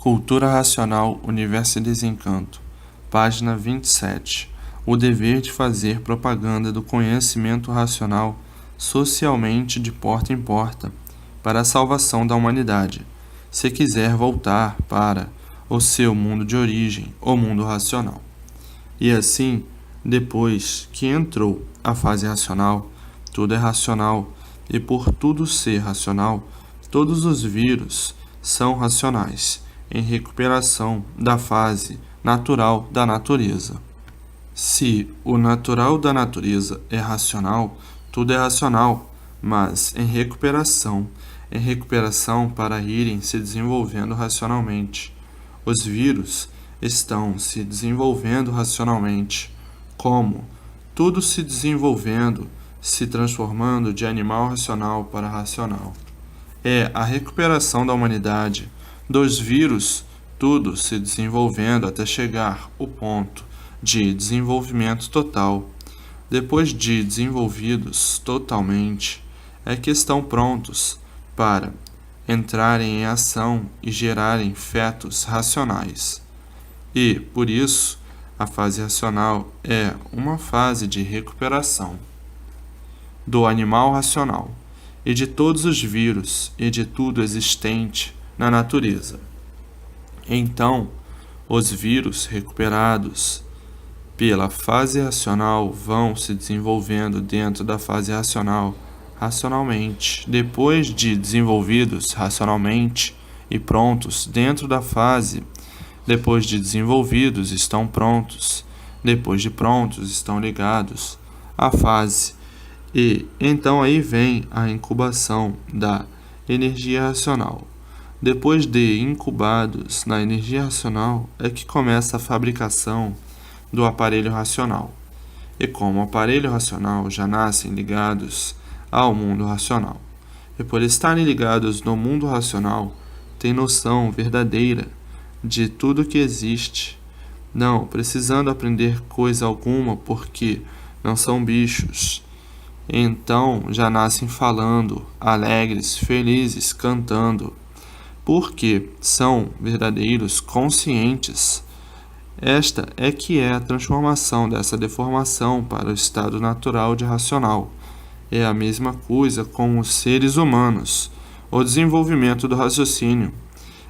Cultura Racional, Universo e Desencanto, página 27. O dever de fazer propaganda do conhecimento racional socialmente de porta em porta para a salvação da humanidade, se quiser voltar para o seu mundo de origem, o mundo racional. E assim, depois que entrou a fase racional, tudo é racional, e por tudo ser racional, todos os vírus são racionais, em recuperação da fase natural da natureza. Se o natural da natureza é racional, tudo é racional, mas em recuperação para irem se desenvolvendo racionalmente. Os vírus estão se desenvolvendo racionalmente, como tudo se desenvolvendo, se transformando de animal racional para racional. É a recuperação da humanidade, dos vírus, tudo se desenvolvendo até chegar ao ponto de desenvolvimento total. Depois de desenvolvidos totalmente, é que estão prontos para entrarem em ação e gerarem fetos racionais. E, por isso, a fase racional é uma fase de recuperação do animal racional e de todos os vírus e de tudo existente na natureza. Então, os vírus recuperados pela fase racional vão se desenvolvendo dentro da fase racional racionalmente. Depois de desenvolvidos racionalmente e prontos dentro da fase, depois de desenvolvidos estão prontos, depois de prontos estão ligados à fase. E então aí vem a incubação da energia racional. Depois de incubados na energia racional é que começa a fabricação do aparelho racional. E como o aparelho racional já nascem ligados ao mundo racional, e por estarem ligados no mundo racional, têm noção verdadeira de tudo que existe, não precisando aprender coisa alguma porque não são bichos. Então já nascem falando, alegres, felizes, cantando, porque são verdadeiros conscientes. Esta é que é a transformação dessa deformação para o estado natural de racional. É a mesma coisa com os seres humanos, o desenvolvimento do raciocínio,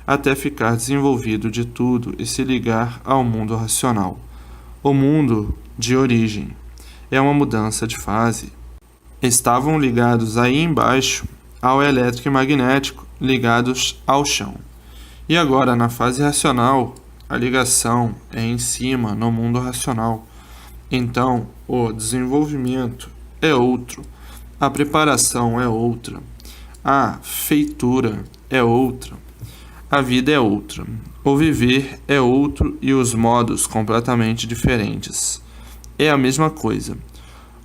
até ficar desenvolvido de tudo e se ligar ao mundo racional. O mundo de origem é uma mudança de fase. Estavam ligados aí embaixo ao elétrico e magnético, ligados ao chão. E agora, na fase racional, a ligação é em cima, no mundo racional. Então, o desenvolvimento é outro, a preparação é outra, a feitura é outra, a vida é outra, o viver é outro e os modos completamente diferentes. É a mesma coisa.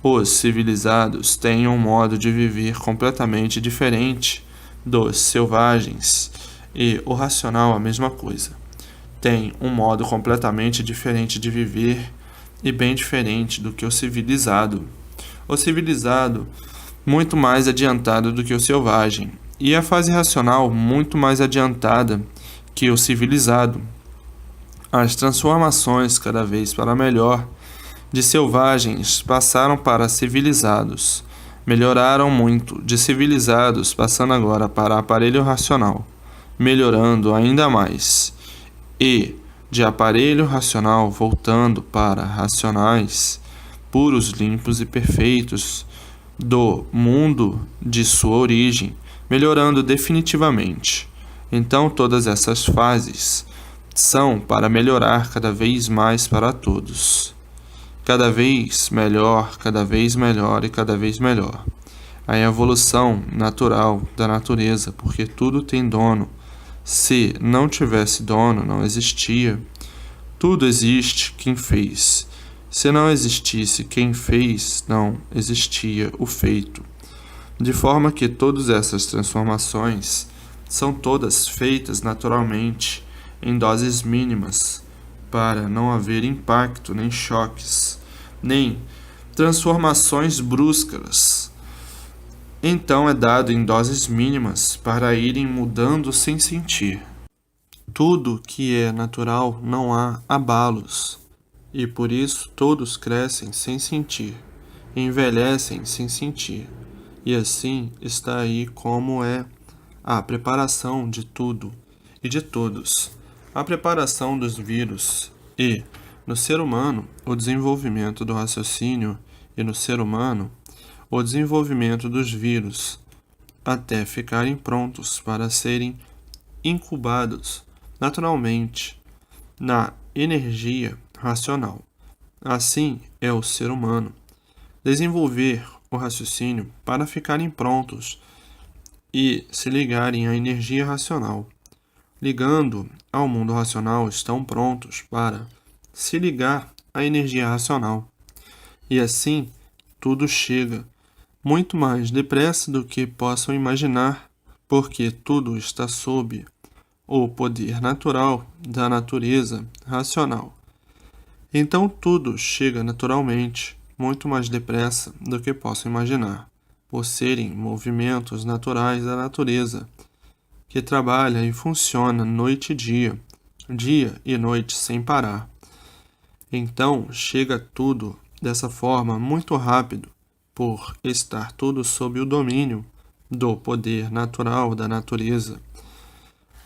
Os civilizados têm um modo de viver completamente diferente dos selvagens, e o racional a mesma coisa. Tem um modo completamente diferente de viver e bem diferente do que o civilizado. O civilizado muito mais adiantado do que o selvagem, e a fase racional muito mais adiantada que o civilizado. As transformações cada vez para melhor de selvagens passaram para civilizados. Melhoraram muito de civilizados, passando agora para aparelho racional, melhorando ainda mais. E de aparelho racional voltando para racionais, puros, limpos e perfeitos, do mundo de sua origem, melhorando definitivamente. Então todas essas fases são para melhorar cada vez mais para todos. Cada vez melhor e cada vez melhor. A evolução natural da natureza, porque tudo tem dono. Se não tivesse dono, não existia. Tudo existe quem fez. Se não existisse quem fez, não existia o feito. De forma que todas essas transformações são todas feitas naturalmente, em doses mínimas, para não haver impacto, nem choques, nem transformações bruscas. Então é dado em doses mínimas para irem mudando sem sentir. Tudo que é natural não há abalos, e por isso todos crescem sem sentir, envelhecem sem sentir. E assim está aí como é a preparação de tudo e de todos. A preparação dos vírus e, no ser humano, o desenvolvimento do raciocínio e no ser humano, o desenvolvimento dos vírus até ficarem prontos para serem incubados naturalmente na energia racional. Assim é o ser humano. Desenvolver o raciocínio para ficarem prontos e se ligarem à energia racional. Ligando ao mundo racional, estão prontos para se ligar à energia racional. E assim, tudo chega muito mais depressa do que possam imaginar, porque tudo está sob o poder natural da natureza racional. Então tudo chega naturalmente, muito mais depressa do que possam imaginar, por serem movimentos naturais da natureza, que trabalha e funciona noite e dia e noite sem parar. Então chega tudo dessa forma muito rápido, por estar tudo sob o domínio do poder natural da natureza.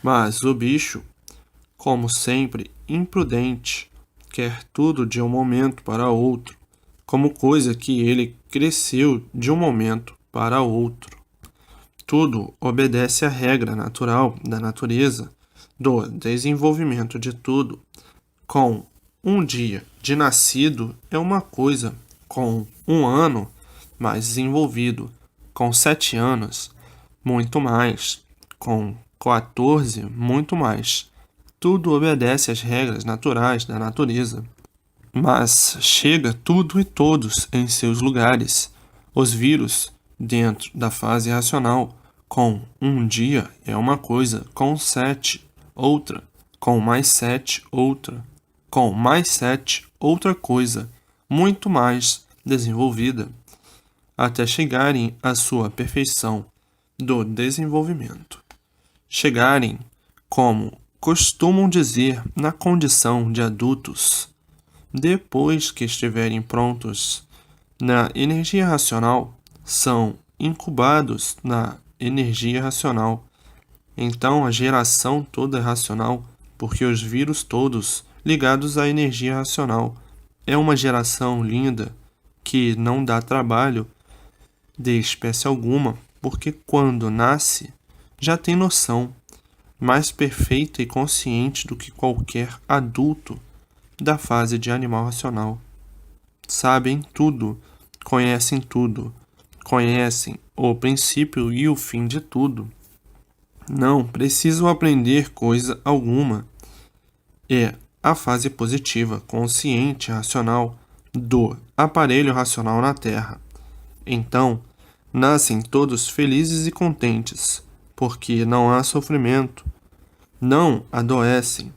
Mas o bicho, como sempre, imprudente, quer tudo de um momento para outro, como coisa que ele cresceu de um momento para outro. Tudo obedece à regra natural da natureza, do desenvolvimento de tudo. Com um dia de nascido é uma coisa, com um ano mais desenvolvido, com 7 anos, muito mais, com 14, muito mais. Tudo obedece às regras naturais da natureza. Mas chega tudo e todos em seus lugares. Os vírus, dentro da fase racional, com um dia é uma coisa, com 7, outra, com mais 7, outra, com mais 7, outra coisa, muito mais desenvolvida, até chegarem à sua perfeição do desenvolvimento. Chegarem, como costumam dizer, na condição de adultos. Depois que estiverem prontos na energia racional, são incubados na energia racional. Então a geração toda é racional, porque os vírus todos ligados à energia racional. É uma geração linda que não dá trabalho de espécie alguma, porque quando nasce já tem noção, mais perfeita e consciente do que qualquer adulto da fase de animal racional. Sabem tudo, conhecem o princípio e o fim de tudo. Não precisam aprender coisa alguma. É a fase positiva, consciente, racional do aparelho racional na Terra. Então, nascem todos felizes e contentes, porque não há sofrimento. Não adoecem,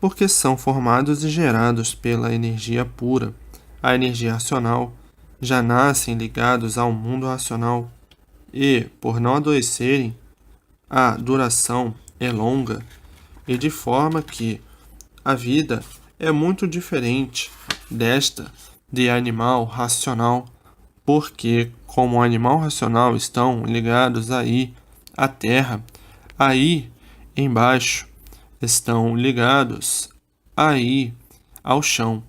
porque são formados e gerados pela energia pura, a energia racional. Já nascem ligados ao mundo racional e, por não adoecerem, a duração é longa e de forma que a vida é muito diferente desta de animal racional, porque como animal racional estão ligados aí à terra, aí embaixo estão ligados aí ao chão,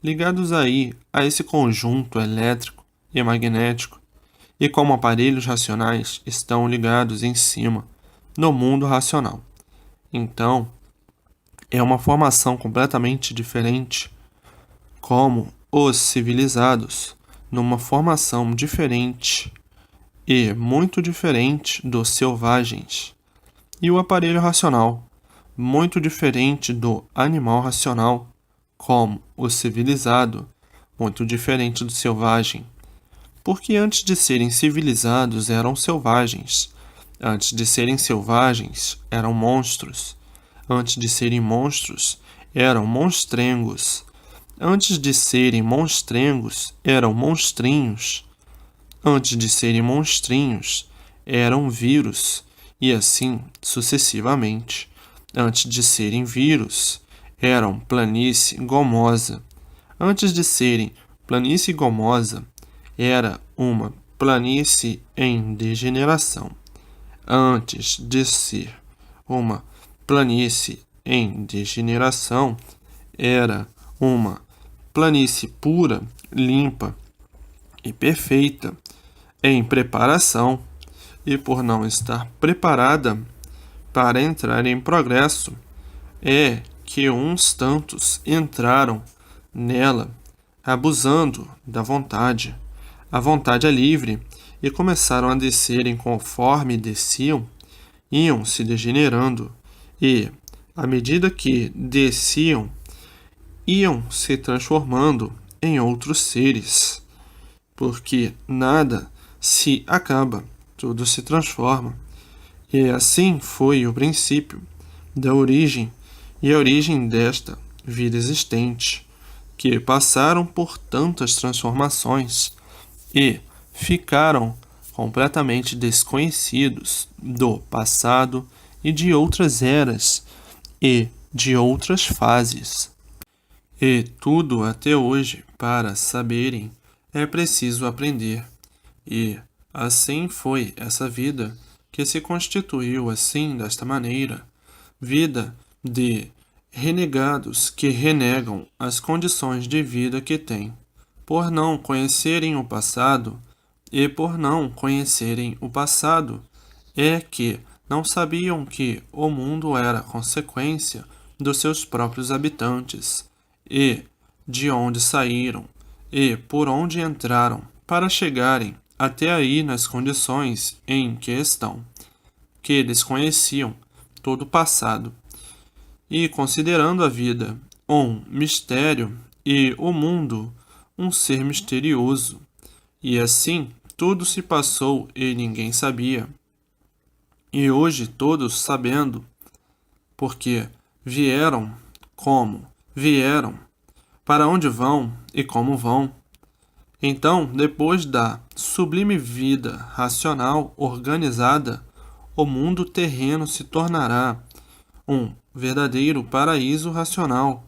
ligados aí a esse conjunto elétrico e magnético, e como aparelhos racionais estão ligados em cima, no mundo racional. Então, é uma formação completamente diferente, como os civilizados, numa formação diferente e muito diferente dos selvagens, e o aparelho racional, muito diferente do animal racional, como o civilizado, muito diferente do selvagem, porque antes de serem civilizados eram selvagens, antes de serem selvagens eram monstros, antes de serem monstros eram monstrengos, antes de serem monstrengos eram monstrinhos, antes de serem monstrinhos eram vírus, e assim sucessivamente. antes de serem vírus, eram planície gomosa. Antes de serem planície gomosa, era uma planície em degeneração. Antes de ser uma planície em degeneração, era uma planície pura, limpa e perfeita em preparação, e por não estar preparada para entrar em progresso, é que uns tantos entraram nela, abusando da vontade. A vontade é livre, e começaram a descerem conforme desciam, iam se degenerando, e, à medida que desciam, iam se transformando em outros seres, porque nada se acaba, tudo se transforma. E assim foi o princípio da origem e a origem desta vida existente, que passaram por tantas transformações e ficaram completamente desconhecidos do passado e de outras eras e de outras fases. E tudo até hoje, para saberem, é preciso aprender. E assim foi essa vida que se constituiu assim desta maneira, vida de renegados que renegam as condições de vida que têm, por não conhecerem o passado, e por não conhecerem o passado, é que não sabiam que o mundo era consequência dos seus próprios habitantes, e de onde saíram, e por onde entraram, para chegarem até aí nas condições em que estão, que desconheciam todo o passado, e considerando a vida um mistério e o mundo um ser misterioso, e assim tudo se passou e ninguém sabia. E hoje todos sabendo, porque vieram, como vieram, para onde vão e como vão. Então, depois da sublime vida racional organizada, o mundo terreno se tornará um verdadeiro paraíso racional,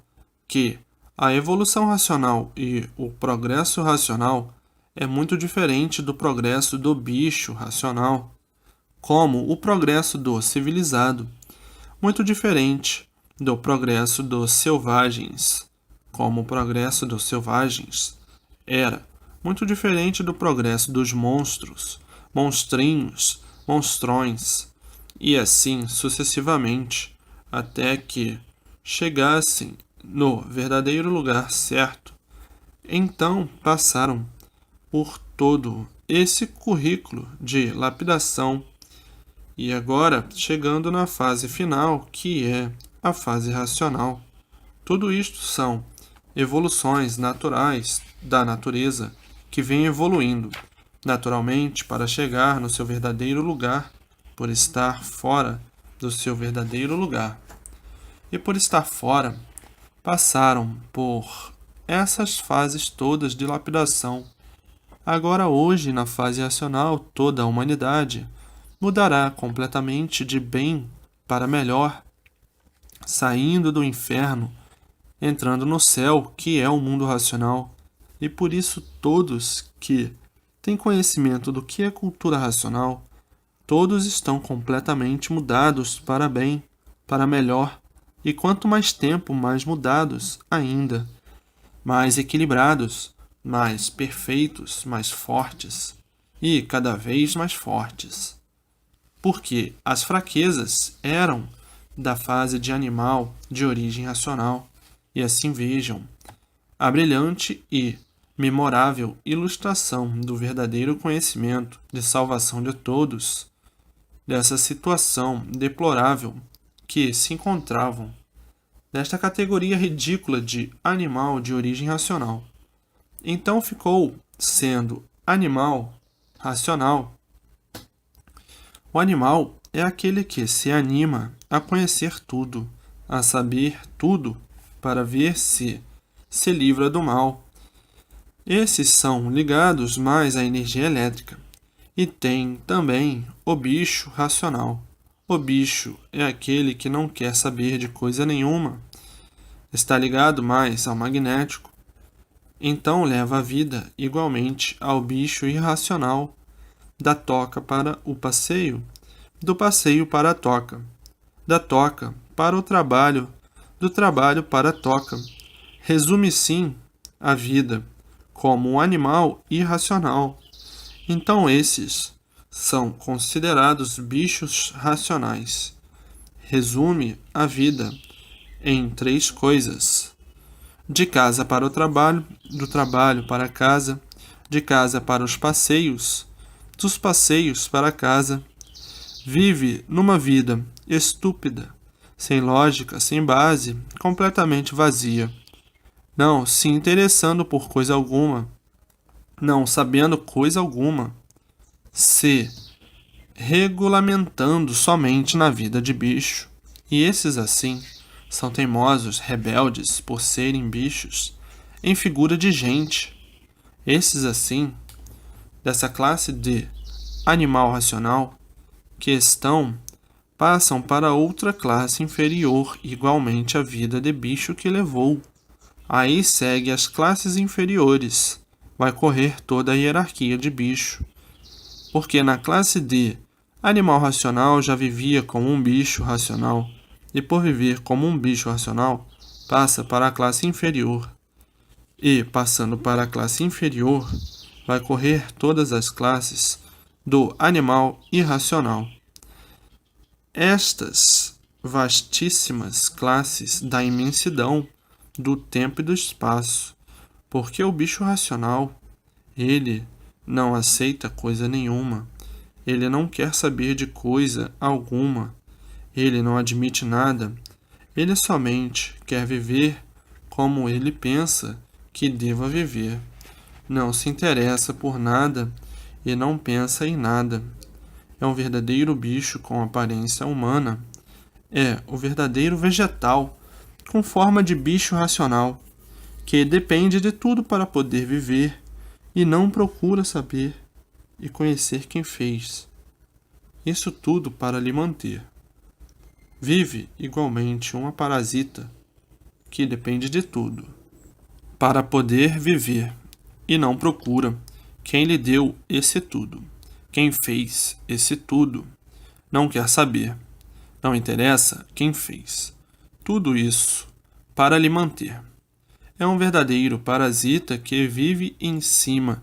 que a evolução racional e o progresso racional é muito diferente do progresso do bicho racional, como o progresso do civilizado, muito diferente do progresso dos selvagens, como o progresso dos selvagens era muito diferente do progresso dos monstros, monstrinhos, monstrões, e assim sucessivamente, até que chegassem no verdadeiro lugar certo. Então passaram por todo esse currículo de lapidação, e agora chegando na fase final, que é a fase racional. Tudo isto são evoluções naturais da natureza que vem evoluindo naturalmente para chegar no seu verdadeiro lugar, por estar fora do seu verdadeiro lugar. E por estar fora, passaram por essas fases todas de lapidação. Agora, hoje, na fase racional, toda a humanidade mudará completamente de bem para melhor, saindo do inferno, entrando no céu, que é o mundo racional. E por isso todos que têm conhecimento do que é cultura racional, todos estão completamente mudados para bem, para melhor, e quanto mais tempo, mais mudados ainda, mais equilibrados, mais perfeitos, mais fortes, e cada vez mais fortes. Porque as fraquezas eram da fase de animal de origem racional, e assim vejam a brilhante e memorável ilustração do verdadeiro conhecimento de salvação de todos, dessa situação deplorável que se encontravam, desta categoria ridícula de animal de origem racional. Então ficou sendo animal racional. O animal é aquele que se anima a conhecer tudo, a saber tudo, para ver se livra do mal. Esses são ligados mais à energia elétrica. E tem também o bicho racional, O bicho é aquele que não quer saber de coisa nenhuma, está ligado mais ao magnético, então leva a vida igualmente ao bicho irracional, da toca para o passeio, do passeio para a toca, da toca para o trabalho, do trabalho para a toca. Resume sim a vida como um animal irracional. Então esses são considerados bichos racionais. Resume a vida em 3 coisas: de casa para o trabalho, do trabalho para a casa, de casa para os passeios, dos passeios para a casa. Vive numa vida estúpida, sem lógica, sem base, completamente vazia, não se interessando por coisa alguma, não sabendo coisa alguma, se regulamentando somente na vida de bicho. E esses assim são teimosos, rebeldes por serem bichos, em figura de gente. Esses assim, dessa classe de animal racional, que passam para outra classe inferior, igualmente à vida de bicho que levou. Aí segue as classes inferiores, vai correr toda a hierarquia de bicho. Porque na classe de animal racional já vivia como um bicho racional, e por viver como um bicho racional, passa para a classe inferior. E, passando para a classe inferior, vai correr todas as classes do animal irracional. Estas vastíssimas classes da imensidão, do tempo e do espaço, porque o bicho racional, ele não aceita coisa nenhuma, ele não quer saber de coisa alguma, ele não admite nada, ele somente quer viver como ele pensa que deva viver, não se interessa por nada e não pensa em nada. É um verdadeiro bicho com aparência humana, é o verdadeiro vegetal com forma de bicho racional, que depende de tudo para poder viver e não procura saber e conhecer quem fez. Isso tudo para lhe manter. Vive igualmente uma parasita que depende de tudo para poder viver e não procura quem lhe deu esse tudo, quem fez esse tudo. Não quer saber, não interessa quem fez. Tudo isso para lhe manter. É um verdadeiro parasita que vive em cima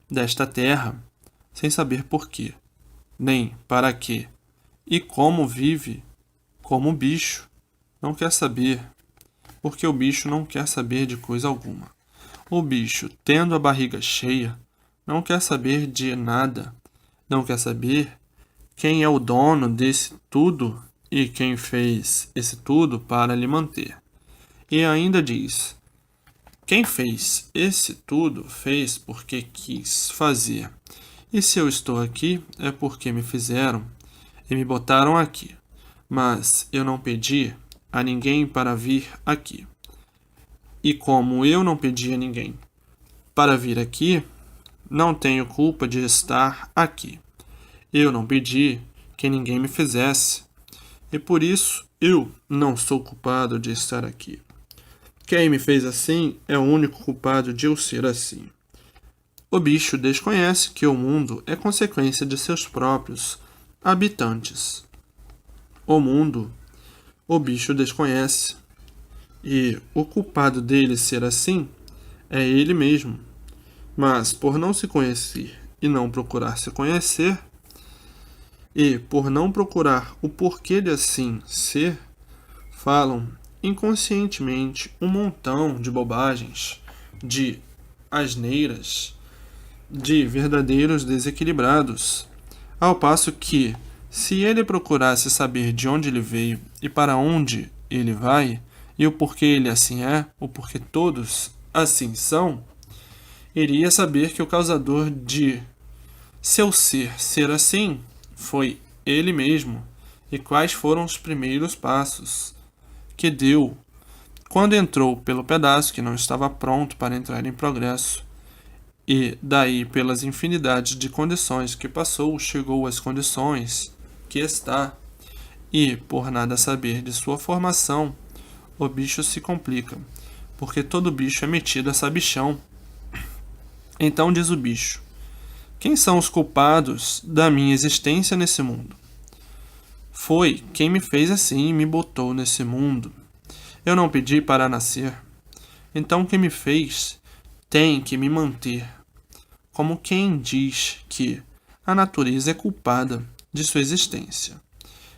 desta terra sem saber porquê, nem para quê, e como vive como bicho. Não quer saber, porque o bicho não quer saber de coisa alguma. O bicho, tendo a barriga cheia, não quer saber de nada, não quer saber quem é o dono desse tudo e quem fez esse tudo para lhe manter. E ainda diz: quem fez esse tudo fez porque quis fazer. E se eu estou aqui é porque me fizeram e me botaram aqui. Mas eu não pedi a ninguém para vir aqui. E como eu não pedi a ninguém para vir aqui, não tenho culpa de estar aqui. Eu não pedi que ninguém me fizesse. E por isso eu não sou culpado de estar aqui. Quem me fez assim é o único culpado de eu ser assim. O bicho desconhece que o mundo é consequência de seus próprios habitantes. O bicho desconhece. E o culpado dele ser assim é ele mesmo. Mas por não se conhecer e não procurar se conhecer, e por não procurar o porquê de assim ser, falam inconscientemente um montão de bobagens, de asneiras, de verdadeiros desequilibrados, ao passo que, se ele procurasse saber de onde ele veio e para onde ele vai, e o porquê ele assim é, o porquê todos assim são, iria saber que o causador de seu ser assim foi ele mesmo, e quais foram os primeiros passos que deu quando entrou pelo pedaço que não estava pronto para entrar em progresso, e daí pelas infinidades de condições que passou, chegou às condições que está, E, por nada saber de sua formação, o bicho se complica, porque todo bicho é metido a sabichão. Então diz o bicho: quem são os culpados da minha existência nesse mundo? Foi quem me fez assim e me botou nesse mundo. Eu não pedi para nascer. Então quem me fez tem que me manter. Como quem diz que a natureza é culpada de sua existência.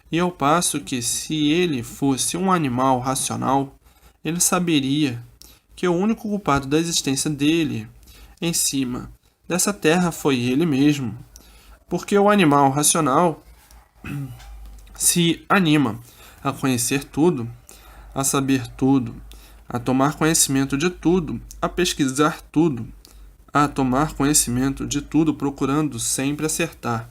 E ao passo que, se ele fosse um animal racional, ele saberia que o único culpado da existência dele em cima dessa terra foi ele mesmo. Porque o animal racional se anima a conhecer tudo, a saber tudo, a tomar conhecimento de tudo, a pesquisar tudo, a tomar conhecimento de tudo, procurando sempre acertar,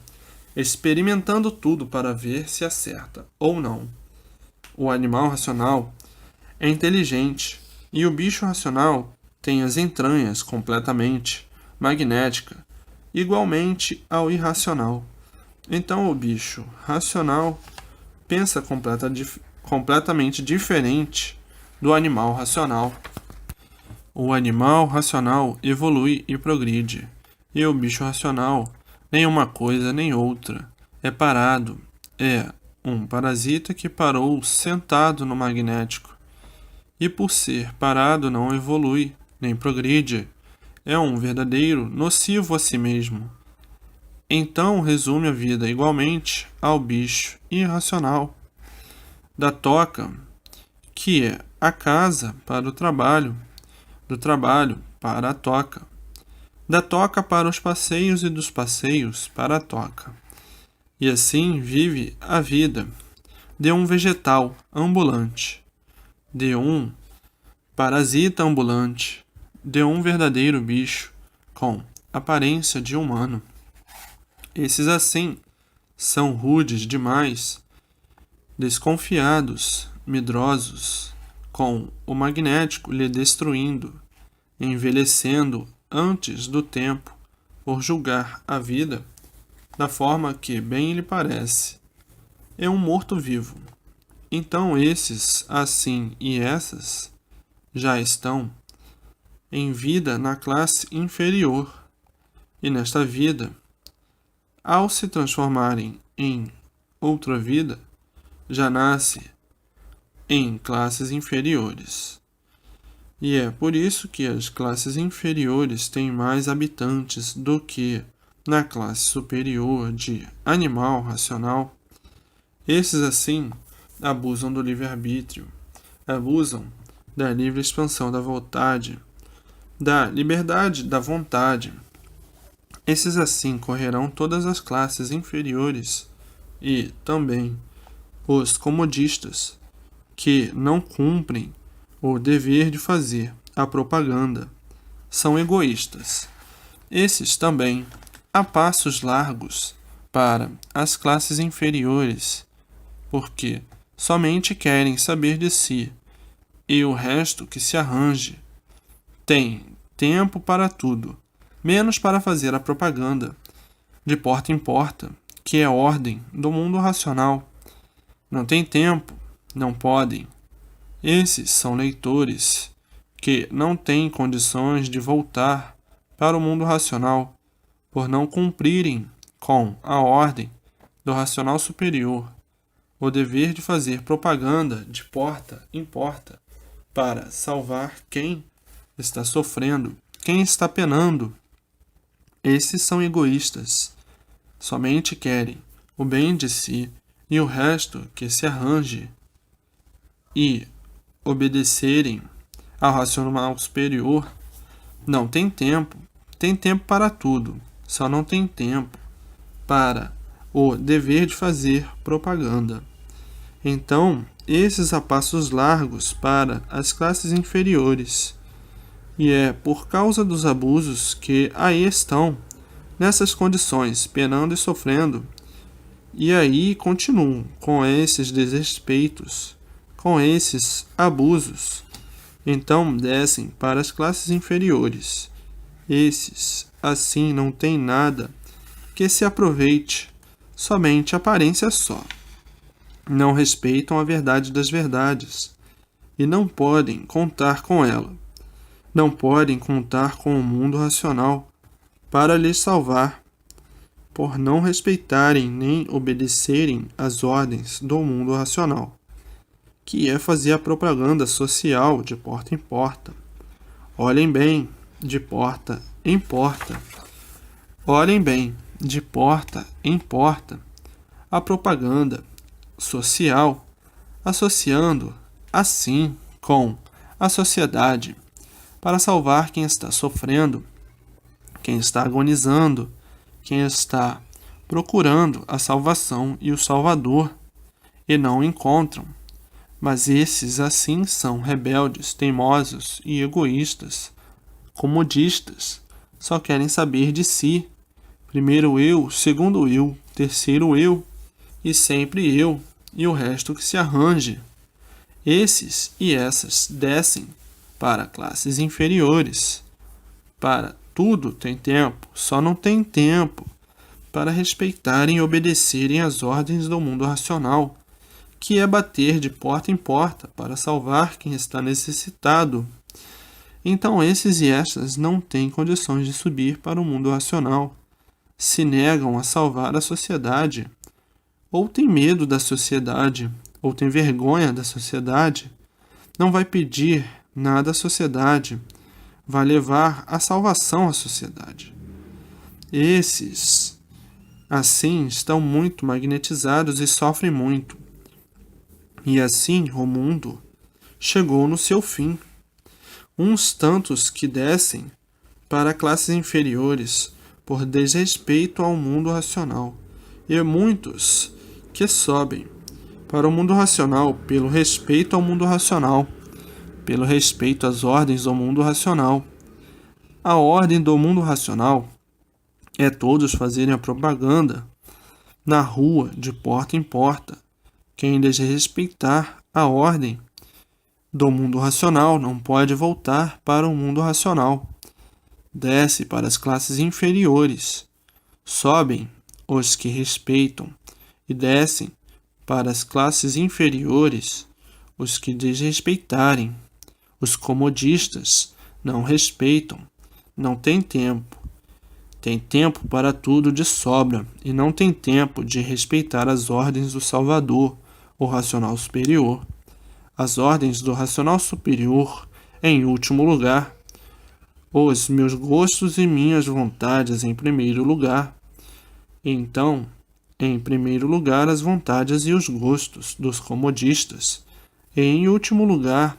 experimentando tudo para ver se acerta ou não. O animal racional é inteligente e o bicho racional tem as entranhas completamente magnética, igualmente ao irracional. Então o bicho racional pensa completamente diferente do animal racional. O animal racional evolui e progride, e o bicho racional, nem uma coisa nem outra, é parado, é um parasita que parou sentado no magnético, e por ser parado não evolui, nem progride, é um verdadeiro nocivo a si mesmo. Então resume a vida igualmente ao bicho irracional. Da toca, que é a casa para o trabalho, do trabalho para a toca, da toca para os passeios e dos passeios para a toca. E assim vive a vida de um vegetal ambulante, de um parasita ambulante, de um verdadeiro bicho com aparência de humano. Esses assim são rudes demais, desconfiados, medrosos, com o magnético lhe destruindo, envelhecendo antes do tempo, por julgar a vida da forma que bem lhe parece. É um morto-vivo. Então esses, assim e essas, já estão em vida na classe inferior, e nesta vida, ao se transformarem em outra vida, já nasce em classes inferiores. E é por isso que as classes inferiores têm mais habitantes do que na classe superior de animal racional. Esses, assim, abusam do livre-arbítrio, abusam da livre expansão da vontade, da liberdade da vontade. Esses, assim, correrão todas as classes inferiores e também os comodistas, que não cumprem o dever de fazer a propaganda, são egoístas. Esses também, a passos largos para as classes inferiores, porque somente querem saber de si, e o resto que se arranje. Tem tempo para tudo, menos para fazer a propaganda, de porta em porta, que é a ordem do mundo racional. Não tem tempo, não podem. Esses são leitores que não têm condições de voltar para o mundo racional, por não cumprirem com a ordem do racional superior, o dever de fazer propaganda de porta em porta para salvar quem está sofrendo, quem está penando. Esses são egoístas, somente querem o bem de si e o resto que se arranje, e obedecerem ao racional superior. Não tem tempo para tudo, só não tem tempo para o dever de fazer propaganda. Então, esses a passos largos para as classes inferiores, e é por causa dos abusos que aí estão, nessas condições, penando e sofrendo, e aí continuam com esses desrespeitos, com esses abusos. Então descem para as classes inferiores. Esses, assim, não têm nada que se aproveite, somente aparência só. não respeitam a verdade das verdades e não podem contar com ela. Não podem contar com o mundo racional para lhes salvar, por não respeitarem nem obedecerem às ordens do mundo racional, que é fazer a propaganda social de porta em porta. Olhem bem, de porta em porta. Olhem bem, de porta em porta, a propaganda social, associando assim com a sociedade, para salvar quem está sofrendo, quem está agonizando, quem está procurando a salvação e o Salvador, e não o encontram. Mas esses assim são rebeldes, teimosos e egoístas, comodistas, só querem saber de si. Primeiro eu, segundo eu, terceiro eu, e sempre eu, e o resto que se arranje. Esses e essas descem para classes inferiores. Para tudo tem tempo, só não tem tempo para respeitarem e obedecerem às ordens do mundo racional, que é bater de porta em porta para salvar quem está necessitado. Então esses e essas não têm condições de subir para o mundo racional, se negam a salvar a sociedade, ou têm medo da sociedade, ou têm vergonha da sociedade, não vai pedir nada à sociedade, vai levar a salvação à sociedade. Esses, assim, estão muito magnetizados e sofrem muito. E assim o mundo chegou no seu fim. Uns tantos que descem para classes inferiores por desrespeito ao mundo racional, e muitos que sobem para o mundo racional pelo respeito ao mundo racional, pelo respeito às ordens do mundo racional. A ordem do mundo racional é todos fazerem a propaganda na rua, de porta em porta. Quem desrespeitar a ordem do mundo racional não pode voltar para o mundo racional. Desce para as classes inferiores. Sobem os que respeitam e descem para as classes inferiores os que desrespeitarem. Os comodistas não respeitam, não têm tempo. Tem tempo para tudo de sobra e não tem tempo de respeitar as ordens do Salvador, o racional superior. As ordens do racional superior, em último lugar. Os meus gostos e minhas vontades em primeiro lugar. Então, em primeiro lugar, as vontades e os gostos dos comodistas. E, em último lugar,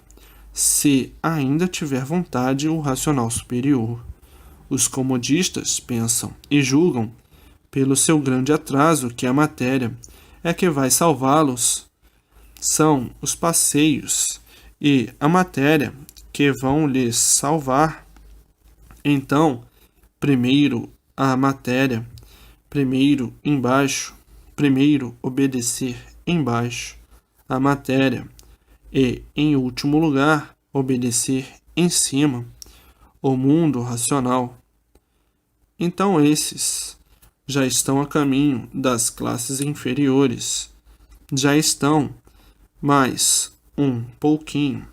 se ainda tiver vontade, o racional superior. Os comodistas pensam e julgam, pelo seu grande atraso, que a matéria é que vai salvá-los. São os passeios e a matéria que vão lhes salvar. Então, primeiro a matéria, primeiro embaixo, primeiro obedecer embaixo a matéria e, em último lugar, obedecer em cima o mundo racional. Então esses já estão a caminho das classes inferiores, já estão mais um pouquinho.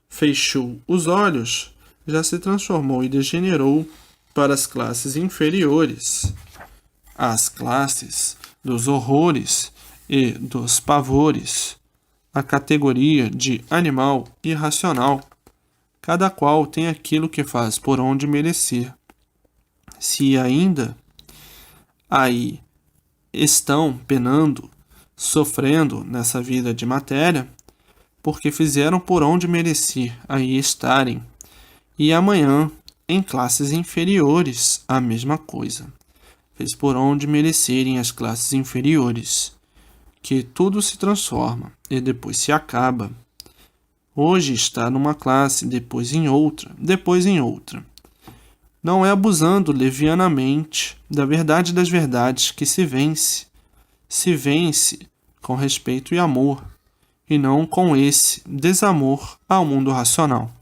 Fechou os olhos, já se transformou e degenerou para as classes inferiores, as classes dos horrores e dos pavores, a categoria de animal irracional. Cada qual tem aquilo que faz por onde merecer. Se ainda aí estão penando, sofrendo nessa vida de matéria, porque fizeram por onde merecer aí estarem. E amanhã, em classes inferiores, a mesma coisa. Fez por onde merecerem as classes inferiores, que tudo se transforma e depois se acaba. Hoje está numa classe, depois em outra, depois em outra. Não é abusando levianamente da verdade das verdades que se vence. Se vence com respeito e amor, e não com esse desamor ao mundo racional.